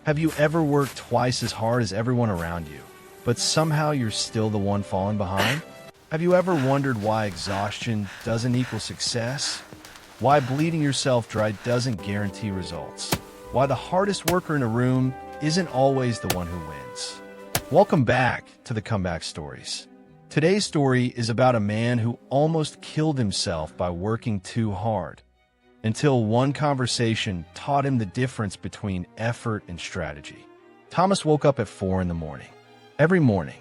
Have you ever worked twice as hard as everyone around you, but somehow you're still the one falling behind? Have you ever wondered why exhaustion doesn't equal success? Why bleeding yourself dry doesn't guarantee results? Why the hardest worker in a room isn't always the one who wins? Welcome back to the Comeback Stories. Today's story is about a man who almost killed himself by working too hard, until one conversation taught him the difference between effort and strategy. Thomas woke up at 4 in the morning. Every morning.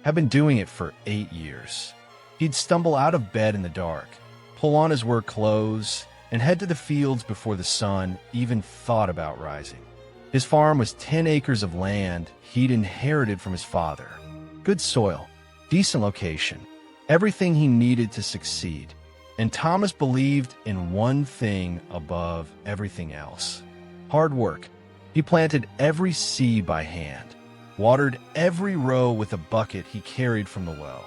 Had been doing it for 8 years. He'd stumble out of bed in the dark, pull on his work clothes, and head to the fields before the sun even thought about rising. His farm was 10 acres of land he'd inherited from his father. Good soil, decent location, everything he needed to succeed. And Thomas believed in one thing above everything else: hard work. He planted every seed by hand, watered every row with a bucket he carried from the well,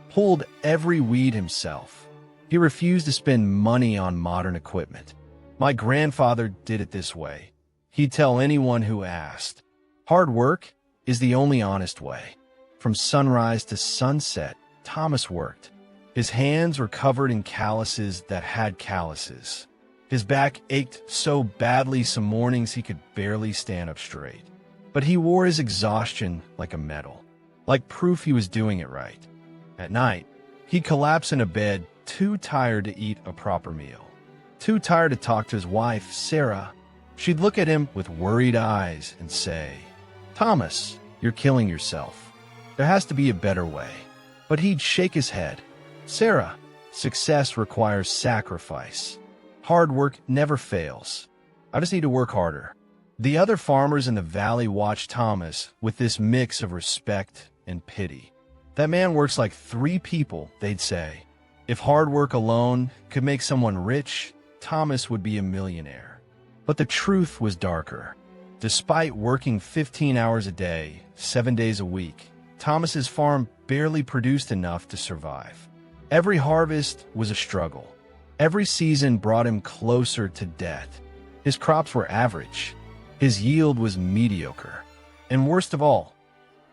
pulled every weed himself. He refused to spend money on modern equipment. My grandfather did it this way, he'd tell anyone who asked. Hard work is the only honest way. From sunrise to sunset, Thomas worked. His hands were covered in calluses that had calluses. His back ached so badly some mornings he could barely stand up straight. But he wore his exhaustion like a medal, like proof he was doing it right. At night, he'd collapse in a bed, too tired to eat a proper meal, too tired to talk to his wife, Sarah. She'd look at him with worried eyes and say, "Thomas, you're killing yourself. There has to be a better way." But he'd shake his head. "Sarah, success requires sacrifice. Hard work never fails. I just need to work harder." The other farmers in the valley watched Thomas with this mix of respect and pity. "That man works like 3 people," they'd say. If hard work alone could make someone rich, Thomas would be a millionaire. But the truth was darker. Despite working 15 hours a day, 7 days a week, Thomas's farm barely produced enough to survive. Every harvest was a struggle. Every season brought him closer to death. His crops were average. His yield was mediocre. And worst of all,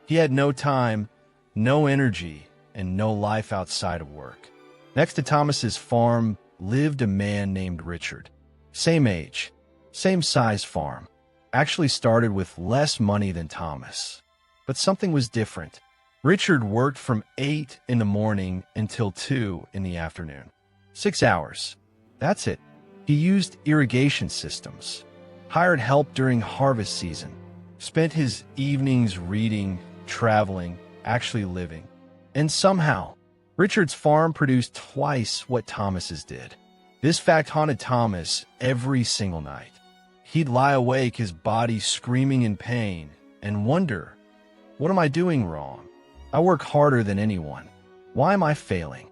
he had no time, no energy, and no life outside of work. Next to Thomas's farm lived a man named Richard. Same age, same size farm. Actually started with less money than Thomas. But something was different. Richard worked from 8 in the morning until 2 in the afternoon. 6 hours. That's it. He used irrigation systems, hired help during harvest season, spent his evenings reading, traveling, actually living. And somehow, Richard's farm produced twice what Thomas's did. This fact haunted Thomas every single night. He'd lie awake, his body screaming in pain, and wonder, what am I doing wrong? I work harder than anyone. Why am I failing?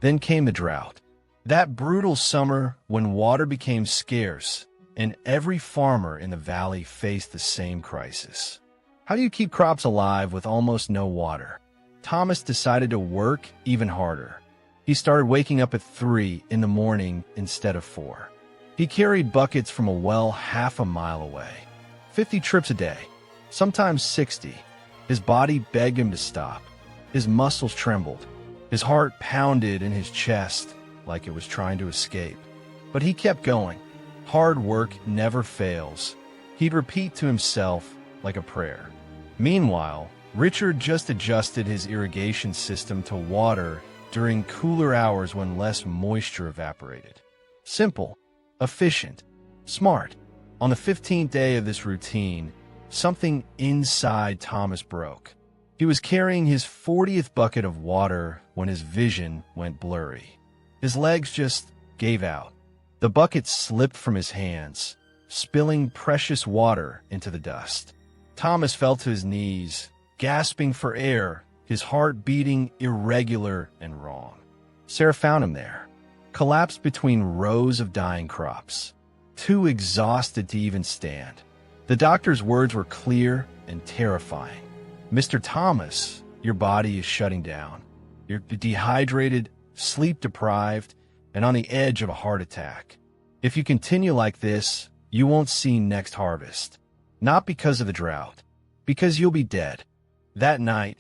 Then came the drought. That brutal summer when water became scarce, and every farmer in the valley faced the same crisis. How do you keep crops alive with almost no water? Thomas decided to work even harder. He started waking up at 3 in the morning instead of 4. He carried buckets from a well half a mile away. 50 trips a day, sometimes 60. His body begged him to stop. His muscles trembled. His heart pounded in his chest like it was trying to escape. But he kept going. Hard work never fails. He'd repeat to himself like a prayer. Meanwhile, Richard just adjusted his irrigation system to water during cooler hours when less moisture evaporated. Simple, efficient, smart. On the 15th day of this routine, something inside Thomas broke. He was carrying his 40th bucket of water when his vision went blurry. His legs just gave out. The bucket slipped from his hands, spilling precious water into the dust. Thomas fell to his knees, gasping for air, his heart beating irregular and wrong. Sarah found him there, collapsed between rows of dying crops, too exhausted to even stand. The doctor's words were clear and terrifying. "Mr. Thomas, your body is shutting down. You're dehydrated, sleep-deprived, and on the edge of a heart attack. If you continue like this, you won't see next harvest." Not because of the drought, because you'll be dead. That night,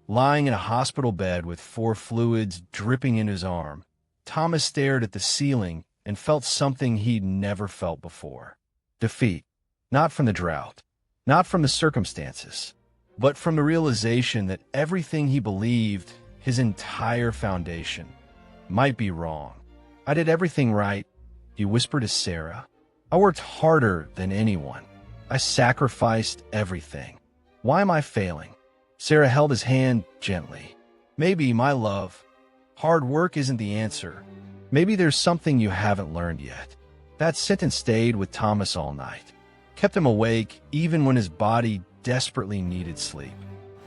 lying in a hospital bed with 4 fluids dripping in his arm, Thomas stared at the ceiling and felt something he'd never felt before. Defeat. Not from the drought, not from the circumstances, but from the realization that everything he believed, his entire foundation, might be wrong. I did everything right, he whispered to Sarah. I worked harder than anyone. I sacrificed everything. Why am I failing? Sarah held his hand gently. Maybe, my love, hard work isn't the answer. Maybe there's something you haven't learned yet. That sentence stayed with Thomas all night, kept him awake even when his body desperately needed sleep.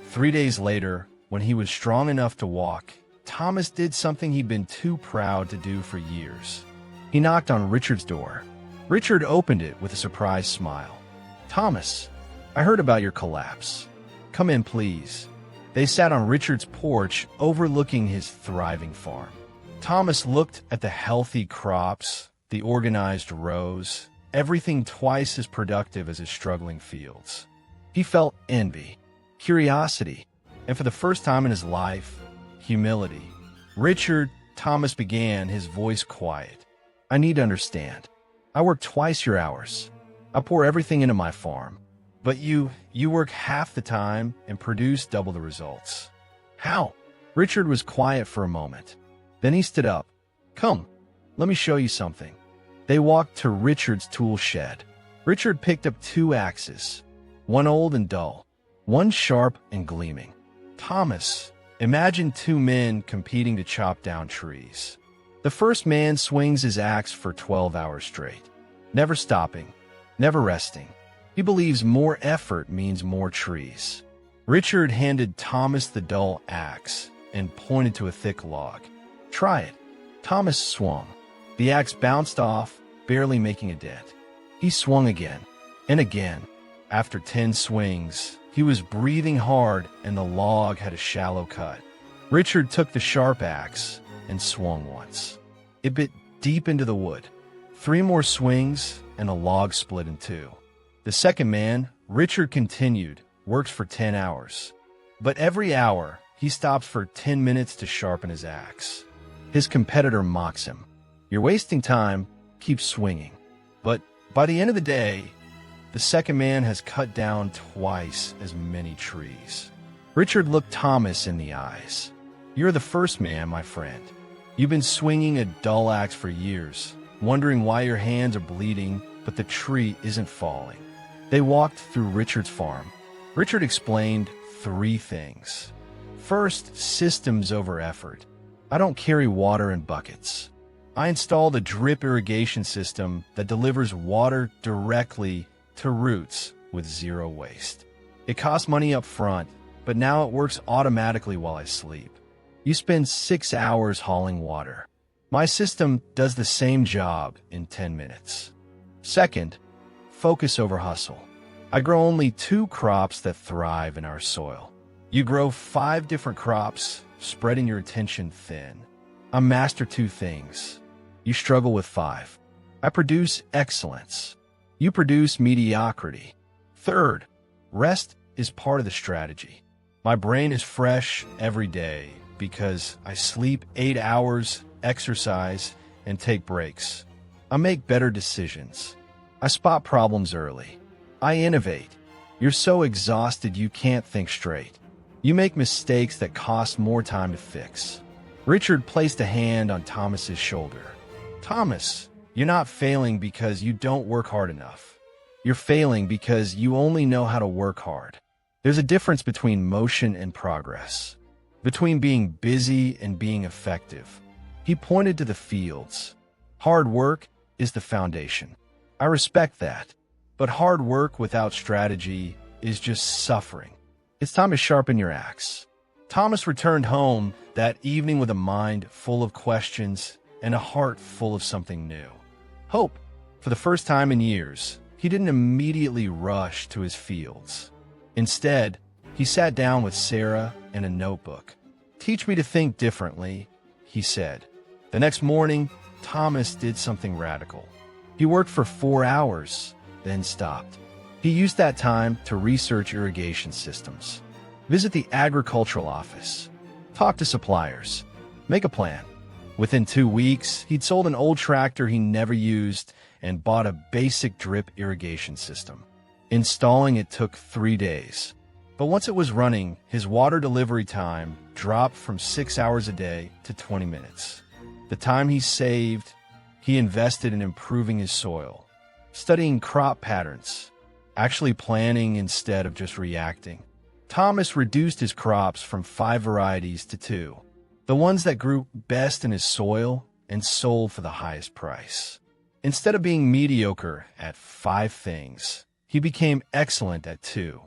3 days later, when he was strong enough to walk, Thomas did something he'd been too proud to do for years. He knocked on Richard's door. Richard opened it with a surprised smile. Thomas, I heard about your collapse. Come in, please. They sat on Richard's porch overlooking his thriving farm. Thomas looked at the healthy crops, the organized rows, everything twice as productive as his struggling fields. He felt envy, curiosity, and for the first time in his life, humility. Richard, Thomas began, his voice quiet. I need to understand. I work twice your hours. I pour everything into my farm. But you work half the time and produce double the results. How? Richard was quiet for a moment. Then he stood up. Come, let me show you something. They walked to Richard's tool shed. Richard picked up 2 axes, one old and dull, one sharp and gleaming. Thomas, imagine 2 men competing to chop down trees. The first man swings his axe for 12 hours straight, never stopping, never resting. He believes more effort means more trees. Richard handed Thomas the dull axe and pointed to a thick log. Try it. Thomas swung. The axe bounced off, barely making a dent. He swung again and again. After 10 swings, he was breathing hard and the log had a shallow cut. Richard took the sharp axe and swung once. It bit deep into the wood. 3 more swings and the log split in 2. The second man, Richard, continued, works for 10 hours. But every hour, he stops for 10 minutes to sharpen his axe. His competitor mocks him. You're wasting time, keep swinging. But by the end of the day, the second man has cut down twice as many trees. Richard looked Thomas in the eyes. You're the first man, my friend. You've been swinging a dull axe for years, wondering why your hands are bleeding, but the tree isn't falling. They walked through Richard's farm. Richard explained 3 things. First, systems over effort. I don't carry water in buckets. I installed a drip irrigation system that delivers water directly to roots with 0 waste. It costs money up front, but now it works automatically while I sleep. You spend 6 hours hauling water. My system does the same job in 10 minutes. Second, focus over hustle. I grow only 2 crops that thrive in our soil. You grow 5 different crops, spreading your attention thin. I master 2 things. You struggle with 5. I produce excellence. You produce mediocrity. Third, rest is part of the strategy. My brain is fresh every day because I sleep 8 hours, exercise, and take breaks. I make better decisions. I spot problems early. I innovate. You're so exhausted you can't think straight. You make mistakes that cost more time to fix. Richard placed a hand on Thomas's shoulder. Thomas, you're not failing because you don't work hard enough. You're failing because you only know how to work hard. There's a difference between motion and progress, between being busy and being effective. He pointed to the fields. Hard work is the foundation. I respect that, but hard work without strategy is just suffering. It's time to sharpen your axe. Thomas returned home that evening with a mind full of questions and a heart full of something new. Hope. For the first time in years, he didn't immediately rush to his fields. Instead, he sat down with Sarah and a notebook. Teach me to think differently, he said. The next morning, Thomas did something radical. He worked for 4 hours, then stopped. He used that time to research irrigation systems, visit the agricultural office, talk to suppliers, make a plan. Within 2 weeks, he'd sold an old tractor he never used and bought a basic drip irrigation system. Installing it took 3 days. But once it was running, his water delivery time dropped from 6 hours a day to 20 minutes. The time he saved, he invested in improving his soil, studying crop patterns, actually planning instead of just reacting. Thomas reduced his crops from 5 varieties to 2, the ones that grew best in his soil and sold for the highest price. Instead of being mediocre at 5 things, he became excellent at 2.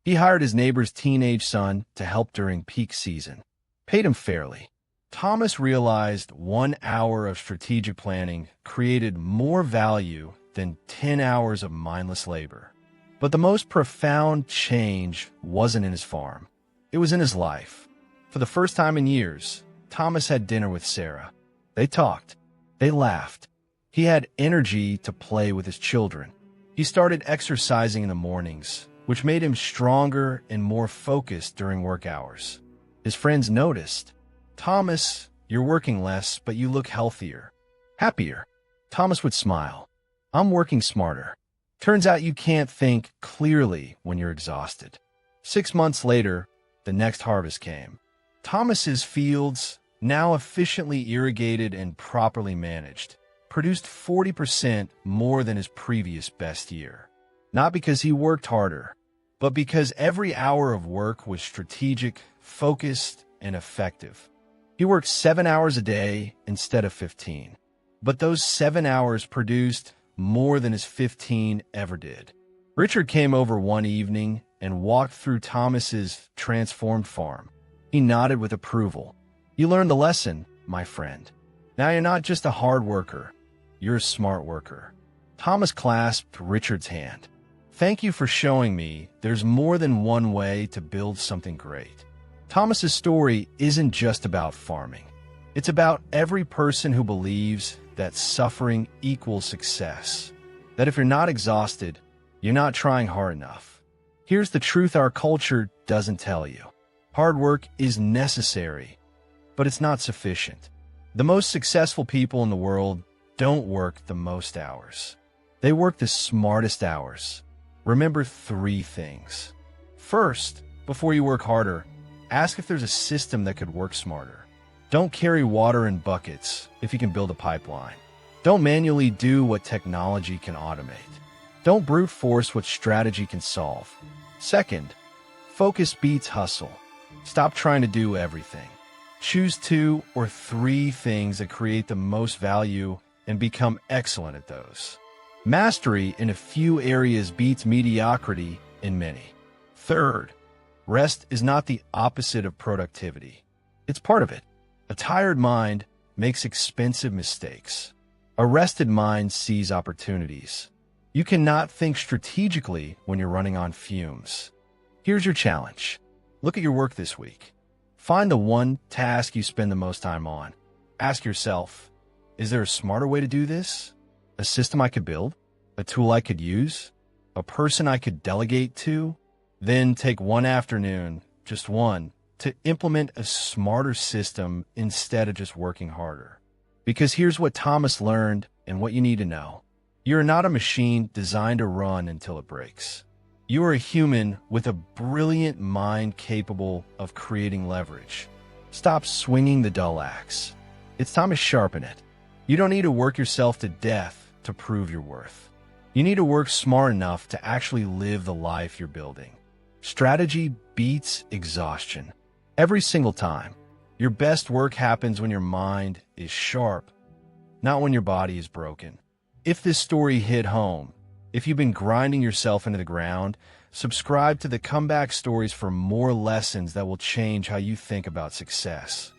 He hired his neighbor's teenage son to help during peak season, paid him fairly. Thomas realized 1 hour of strategic planning created more value than 10 hours of mindless labor. But the most profound change wasn't in his farm. It was in his life. For the first time in years, Thomas had dinner with Sarah. They talked. They laughed. He had energy to play with his children. He started exercising in the mornings, which made him stronger and more focused during work hours. His friends noticed, "Thomas, you're working less, but you look healthier, happier." Thomas would smile. "I'm working smarter." Turns out you can't think clearly when you're exhausted. 6 months later, the next harvest came. Thomas's fields, now efficiently irrigated and properly managed, produced 40% more than his previous best year. Not because he worked harder, but because every hour of work was strategic, focused, and effective. He worked 7 hours a day instead of 15, but those 7 hours produced more than his 15 ever did. Richard came over one evening and walked through Thomas's transformed farm. He nodded with approval. "You learned the lesson, my friend. Now you're not just a hard worker, you're a smart worker." Thomas clasped Richard's hand. "Thank you for showing me there's more than one way to build something great." Thomas's story isn't just about farming. It's about every person who believes that suffering equals success. That if you're not exhausted, you're not trying hard enough. Here's the truth our culture doesn't tell you. Hard work is necessary, but it's not sufficient. The most successful people in the world don't work the most hours. They work the smartest hours. Remember 3 things. First, before you work harder, ask if there's a system that could work smarter. Don't carry water in buckets if you can build a pipeline. Don't manually do what technology can automate. Don't brute force what strategy can solve. Second, focus beats hustle. Stop trying to do everything. Choose 2 or 3 things that create the most value and become excellent at those. Mastery in a few areas beats mediocrity in many. Third, rest is not the opposite of productivity. It's part of it. A tired mind makes expensive mistakes. A rested mind sees opportunities. You cannot think strategically when you're running on fumes. Here's your challenge. Look at your work this week. Find the one task you spend the most time on. Ask yourself, is there a smarter way to do this? A system I could build? A tool I could use? A person I could delegate to? Then take one afternoon, just one, to implement a smarter system instead of just working harder. Because here's what Thomas learned and what you need to know. You're not a machine designed to run until it breaks. You are a human with a brilliant mind capable of creating leverage. Stop swinging the dull axe. It's time to sharpen it. You don't need to work yourself to death to prove your worth. You need to work smart enough to actually live the life you're building. Strategy beats exhaustion. Every single time. Your best work happens when your mind is sharp, not when your body is broken. If this story hit home, if you've been grinding yourself into the ground, subscribe to the Comeback Stories for more lessons that will change how you think about success.